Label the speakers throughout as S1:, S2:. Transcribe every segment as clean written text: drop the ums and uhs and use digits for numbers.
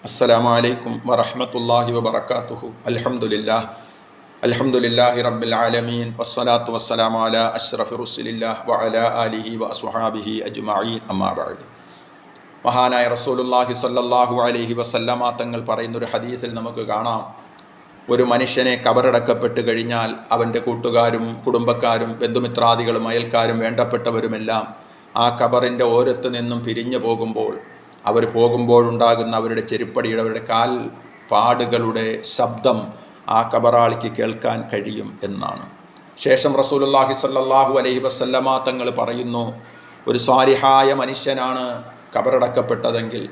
S1: അസ്സലാമു അലൈക്കും വറഹ്മത്തുള്ളാഹി വബറകാതുഹു. അൽഹംദുലില്ലാഹി റബ്ബിൽ ആലമീൻ വസ്സലാത്തു വസ്സലാമു അലാ അഷ്റഫി റസൂലില്ലാഹി വഅലാ ആലിഹി വഅസ്ഹാബിഹി അജ്മഈൻ. അമ്മാ ബഅദ്. മഹാനായ റസൂലുള്ളാഹി സ്വല്ലല്ലാഹു അലൈഹി വസല്ലമ തങ്ങൾ പറയുന്നൊരു ഹദീസിൽ നമുക്ക് കാണാം, ഒരു മനുഷ്യനെ കബറടക്കപ്പെട്ട് കഴിഞ്ഞാൽ അവൻ്റെ കൂട്ടുകാരും കുടുംബക്കാരും ബന്ധുമിത്രാദികളും അയൽക്കാരും വേണ്ടപ്പെട്ടവരുമെല്ലാം ആ കബറിൻ്റെ ഓരത്ത് നിന്നും പിരിഞ്ഞു പോകുമ്പോൾ അവർ പോകുമ്പോഴുണ്ടാകുന്ന അവരുടെ ചെരുപ്പടിയുടെ അവരുടെ കാൽ പാടുകളുടെ ശബ്ദം ആ കബറാളിക്ക് കേൾക്കാൻ കഴിയും എന്നാണ്. ശേഷം റസൂലുള്ളാഹി സ്വല്ലല്ലാഹു അലൈഹി വസല്ലമ തങ്ങൾ പറയുന്നു, ഒരു സ്വാലിഹായ മനുഷ്യനാണ് കബറടക്കപ്പെട്ടതെങ്കിൽ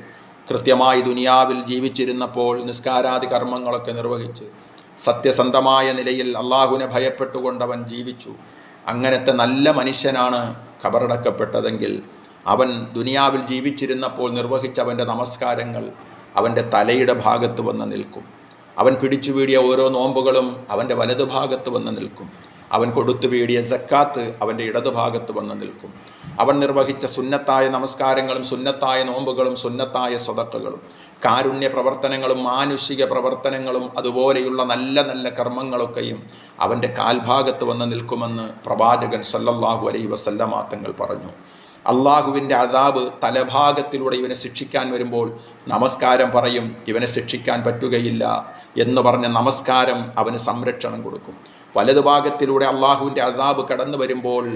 S1: കൃത്യമായി ദുനിയാവിൽ ജീവിച്ചിരുന്നപ്പോൾ നിസ്കാരാദി കർമ്മങ്ങളൊക്കെ നിർവഹിച്ച് സത്യസന്ധമായ നിലയിൽ അള്ളാഹുവിനെ ഭയപ്പെട്ടുകൊണ്ടവൻ ജീവിച്ചു. അങ്ങനത്തെ നല്ല മനുഷ്യനാണ് കബറടക്കപ്പെട്ടതെങ്കിൽ അവൻ ദുനിയാവിൽ ജീവിച്ചിരുന്നപ്പോൾ നിർവഹിച്ച അവൻ്റെ നമസ്കാരങ്ങൾ അവൻ്റെ തലയുടെ ഭാഗത്ത് വന്ന് നിൽക്കും. അവൻ പിടിച്ചു വീടിയ ഓരോ നോമ്പുകളും അവൻ്റെ വലതുഭാഗത്ത് വന്ന് നിൽക്കും. അവൻ കൊടുത്തു വീടിയ സക്കാത്ത് അവൻ്റെ ഇടതുഭാഗത്ത് വന്ന് നിൽക്കും. അവൻ നിർവഹിച്ച സുന്നത്തായ നമസ്കാരങ്ങളും സുന്നത്തായ നോമ്പുകളും സുന്നത്തായ സ്വതക്കകളും കാരുണ്യ പ്രവർത്തനങ്ങളും മാനുഷിക പ്രവർത്തനങ്ങളും അതുപോലെയുള്ള നല്ല നല്ല കർമ്മങ്ങളൊക്കെയും അവൻ്റെ കാൽഭാഗത്ത് വന്ന് നിൽക്കുമെന്ന് പ്രവാചകൻ സല്ലല്ലാഹു അലൈഹി വസല്ലമ തങ്ങൾ പറഞ്ഞു. അള്ളാഹുവിൻ്റെ അദാബ് തലഭാഗത്തിലൂടെ ഇവനെ ശിക്ഷിക്കാൻ വരുമ്പോൾ നമസ്കാരം പറയും, ഇവനെ ശിക്ഷിക്കാൻ പറ്റുകയില്ല എന്ന് പറഞ്ഞ നമസ്കാരം അവന് സംരക്ഷണം കൊടുക്കും. വലതുഭാഗത്തിലൂടെ അള്ളാഹുവിൻ്റെ അദാബ് കടന്നു വരുമ്പോൾ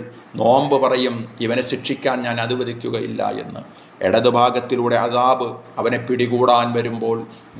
S1: നോമ്പ് പറയും, ഇവനെ ശിക്ഷിക്കാൻ ഞാൻ അനുവദിക്കുകയില്ല എന്ന്. ഇടതുഭാഗത്തിലൂടെ അദാബ് അവനെ പിടികൂടാൻ വരുമ്പോൾ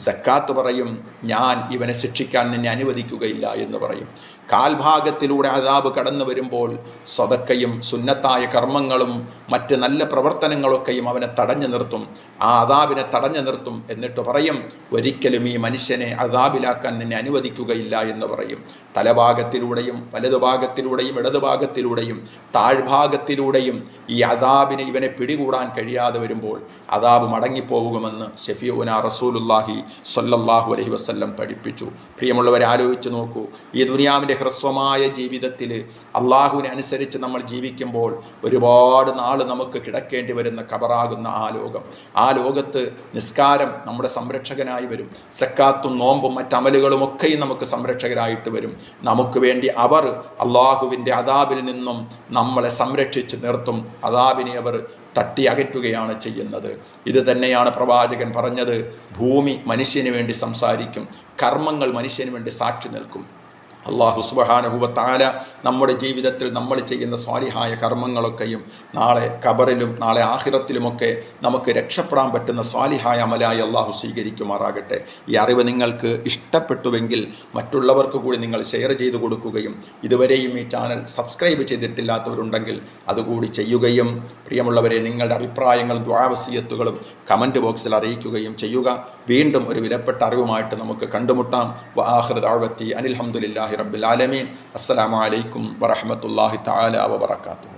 S1: സക്കാത്ത് പറയും, ഞാൻ ഇവനെ ശിക്ഷിക്കാൻ നിന്നെ അനുവദിക്കുകയില്ല എന്ന് പറയും. കാൽഭാഗത്തിലൂടെ അദാബ് കടന്നു വരുമ്പോൾ സ്വതക്കയും സുന്നത്തായ കർമ്മങ്ങളും മറ്റ് നല്ല പ്രവർത്തനങ്ങളൊക്കെയും അവനെ തടഞ്ഞു നിർത്തും. ആ അദാബിനെ തടഞ്ഞു നിർത്തും. എന്നിട്ട് പറയും, ഒരിക്കലും ഈ മനുഷ്യനെ അദാബിലാക്കാൻ നിന്നെ അനുവദിക്കുകയില്ല എന്ന് പറയും. തലഭാഗത്തിലൂടെയും വലതുഭാഗത്തിലൂടെയും ഇടതുഭാഗത്തിലൂടെയും താഴ്ഭാഗത്തിലൂടെയും ഈ അദാബിനെ ഇവനെ പിടികൂടാൻ കഴിയാതെ വരുമ്പോൾ അദാബ് മടങ്ങിപ്പോകുമെന്ന് ഷഫീഉനാ റസൂലുള്ളാഹി സ്വല്ലല്ലാഹു അലൈഹി വസല്ലം പഠിപ്പിച്ചു. പ്രിയമുള്ളവരെ, ആലോചിച്ച് നോക്കൂ, ഈ ദുനിയാവിൻ്റെ ഹ്രസ്വമായ ജീവിതത്തിൽ അള്ളാഹുവിനെ അനുസരിച്ച് നമ്മൾ ജീവിക്കുമ്പോൾ ഒരുപാട് നാൾ നമുക്ക് കിടക്കേണ്ടി വരുന്ന ഖബറാകുന്ന ആ ലോകത്ത് നിസ്കാരം നമ്മുടെ സംരക്ഷകനായി വരും. സക്കാത്തും നോമ്പും മറ്റമലുകളും ഒക്കെയും നമുക്ക് സംരക്ഷകരായിട്ട് വരും. നമുക്ക് വേണ്ടി അവർ അള്ളാഹുവിൻ്റെ അദാബിൽ നിന്നും നമ്മളെ സംരക്ഷിച്ച് നിർത്തും. അദാബിനെ അവർ തട്ടി അകറ്റുകയാണ് ചെയ്യുന്നത്. ഇത് തന്നെയാണ് പ്രവാചകൻ പറഞ്ഞത്, ഭൂമി മനുഷ്യന് വേണ്ടി സംസാരിക്കും, കർമ്മങ്ങൾ മനുഷ്യന് വേണ്ടി സാക്ഷി നിൽക്കും. അല്ലാഹു സുബ്ഹാനഹു വ തആല നമ്മുടെ ജീവിതത്തിൽ നമ്മൾ ചെയ്യുന്ന സ്വാലിഹായ കർമ്മങ്ങളൊക്കെയും നാളെ ഖബറിലും നാളെ ആഖിറത്തിലുമൊക്കെ നമുക്ക് രക്ഷപ്പെടാൻ പറ്റുന്ന സ്വാലിഹായ അമലായി അല്ലാഹു സ്വീകരിക്കുമാറാകട്ടെ. ഈ അറിവ് നിങ്ങൾക്ക് ഇഷ്ടപ്പെട്ടുവെങ്കിൽ മറ്റുള്ളവർക്ക് കൂടി നിങ്ങൾ ഷെയർ ചെയ്ത് കൊടുക്കുകയും ഇതുവരെയും ഈ ചാനൽ സബ്സ്ക്രൈബ് ചെയ്തിട്ടില്ലാത്തവരുണ്ടെങ്കിൽ അതുകൂടി ചെയ്യുകയും പ്രിയമുള്ളവരെ നിങ്ങളുടെ അഭിപ്രായങ്ങളും ദുആ വസിയത്തുകളും കമൻറ്റ് ബോക്സിൽ അറിയിക്കുകയും ചെയ്യുക. വീണ്ടും ഒരു വിലപ്പെട്ട അറിവുമായിട്ട് നമുക്ക് കണ്ടുമുട്ടാം. വ ആഖിറു ദഅവതി അനിൽ ഹംദുലില്ലാഹി റബ്ബിൽ ആലമീൻ. അസ്സലാമു അലൈക്കും വറഹ്മത്തുള്ളാഹി തആല വബറകാതുഹു.